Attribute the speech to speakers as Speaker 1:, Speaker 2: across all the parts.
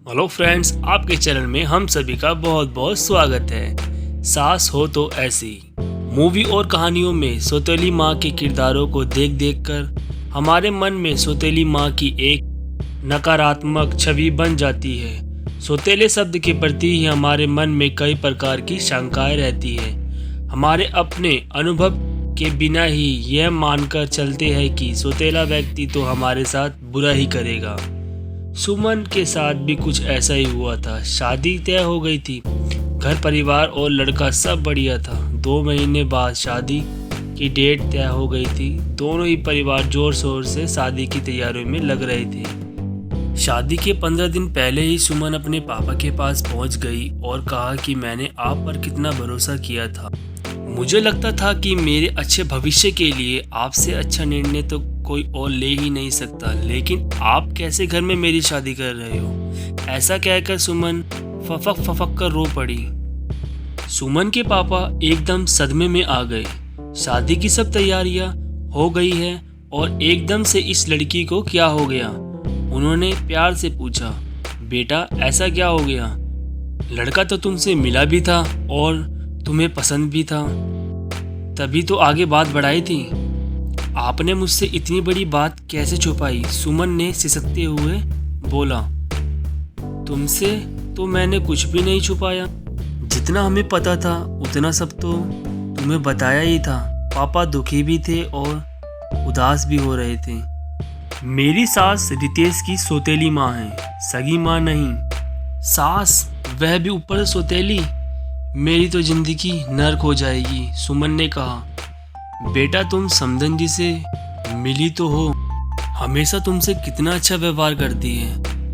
Speaker 1: Hello friends, आपके channel में हम सभी का बहुत बहुत स्वागत है। सास हो तो ऐसी मूवी और कहानियों में सौतेली माँ के किरदारों को देख देख कर हमारे मन में सौतेली माँ की एक नकारात्मक छवि बन जाती है। सौतेले शब्द के प्रति ही हमारे मन में कई प्रकार की शंकाएं रहती है। हमारे अपने अनुभव के बिना ही यह मानकर चलते हैं कि सौतेला व्यक्ति तो हमारे साथ बुरा ही करेगा। सुमन के साथ भी कुछ ऐसा ही हुआ था। शादी तय हो गई थी, घर परिवार और लड़का सब बढ़िया था। 2 महीने बाद शादी की डेट तय हो गई थी। दोनों ही परिवार जोर शोर से शादी की तैयारियों में लग रहे थे। शादी के 15 दिन पहले ही सुमन अपने पापा के पास पहुंच गई और कहा कि मैंने आप पर कितना भरोसा किया था। मुझे लगता था कि मेरे अच्छे भविष्य के लिए आपसे अच्छा निर्णय तो कोई और ले ही नहीं सकता, लेकिन आप कैसे घर में मेरी शादी कर रहे हो? ऐसा कहकर सुमन फफक फफक कर रो पड़ी। सुमन के पापा एकदम सदमे में आ गए। शादी की सब तैयारियां हो गई है और एकदम से इस लड़की को क्या हो गया? उन्होंने प्यार से पूछा, बेटा ऐसा क्या हो गया? लड़का तो तुमसे मिला भी था और तुम्हें पसंद भी था, तभी तो आगे बात बढ़ाई थी। आपने मुझसे इतनी बड़ी बात कैसे छुपाई? सुमन ने सिसकते हुए बोला, तुमसे तो मैंने कुछ भी नहीं छुपाया। जितना हमें पता था उतना सब तो तुम्हें बताया ही था। पापा दुखी भी थे और उदास भी हो रहे थे। मेरी सास रितेश की सौतेली माँ है, सगी माँ नहीं। सास, वह भी ऊपर से सौतेली? मेरी तो जिंदगी नर्क हो जाएगी। सुमन ने कहा, बेटा तुम समधन जी से मिली तो हो, हमेशा तुमसे कितना अच्छा व्यवहार करती है।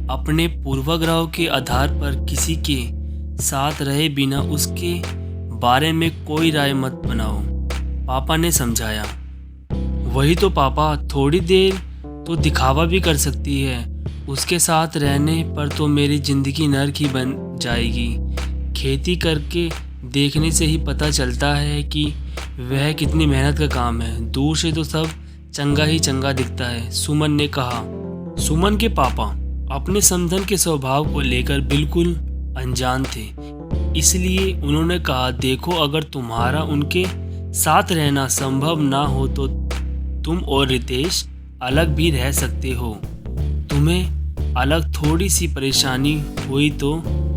Speaker 1: अपने पूर्वाग्रहों के आधार पर किसी के साथ रहे बिना उसके बारे में कोई राय मत बनाओ, पापा ने समझाया। वही तो पापा, थोड़ी देर तो दिखावा भी कर सकती है। उसके साथ रहने पर तो मेरी जिंदगी नर्क ही बन जाएगी। खेती करके देखने से ही पता चलता है कि वह कितनी मेहनत का काम है। दूर से तो सब चंगा ही चंगा दिखता है, सुमन ने कहा। सुमन के पापा अपने समधन के स्वभाव को लेकर बिल्कुल अनजान थे, इसलिए उन्होंने कहा, देखो अगर तुम्हारा उनके साथ रहना संभव ना हो तो तुम और रितेश अलग भी रह सकते हो। तुम्हें अलग थोड़ी सी परेशानी हुई तो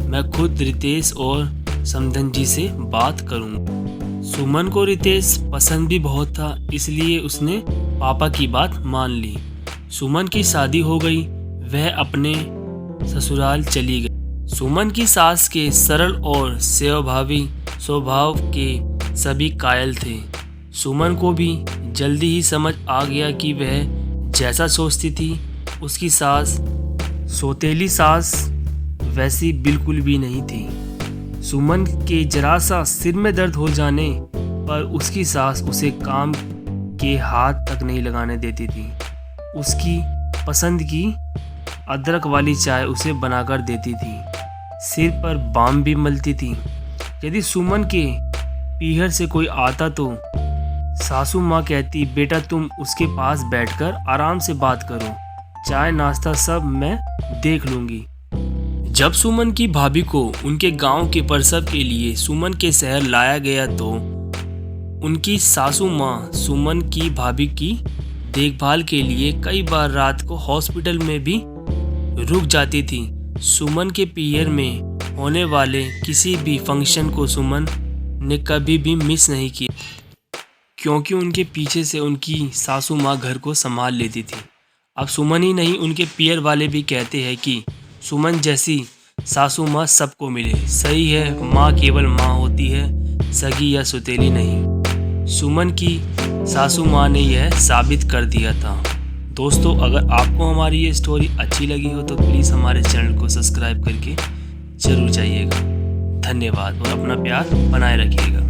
Speaker 1: मैं खुद रितेश और समधन जी से बात करूंगा। सुमन को रितेश पसंद भी बहुत था, इसलिए उसने पापा की बात मान ली। सुमन की शादी हो गई, वह अपने ससुराल चली गई। सुमन की सास के सरल और सेवाभावी स्वभाव के सभी कायल थे। सुमन को भी जल्दी ही समझ आ गया कि वह जैसा सोचती थी उसकी सास, सौतेली सास, वैसी बिल्कुल भी नहीं थी। सुमन के जरा सा सिर में दर्द हो जाने पर उसकी सास उसे काम के हाथ तक नहीं लगाने देती थी। उसकी पसंद की अदरक वाली चाय उसे बनाकर देती थी, सिर पर बाम भी मलती थी। यदि सुमन के पीहर से कोई आता तो सासू माँ कहती, बेटा तुम उसके पास बैठकर आराम से बात करो, चाय नाश्ता सब मैं देख लूँगी। जब सुमन की भाभी को उनके गांव के प्रसव के लिए सुमन के शहर लाया गया तो उनकी सासू माँ सुमन की भाभी की देखभाल के लिए कई बार रात को हॉस्पिटल में भी रुक जाती थी। सुमन के पीयर में होने वाले किसी भी फंक्शन को सुमन ने कभी भी मिस नहीं किया, क्योंकि उनके पीछे से उनकी सासू माँ घर को संभाल लेती थी। अब सुमन ही नहीं, उनके पीयर वाले भी कहते हैं कि सुमन जैसी सासू माँ सबको मिले। सही है, माँ केवल माँ होती है, सगी या सौतेली नहीं। सुमन की सासू माँ ने यह साबित कर दिया था। दोस्तों, अगर आपको हमारी ये स्टोरी अच्छी लगी हो तो प्लीज़ हमारे चैनल को सब्सक्राइब करके ज़रूर जाइएगा। धन्यवाद और अपना प्यार बनाए रखिएगा।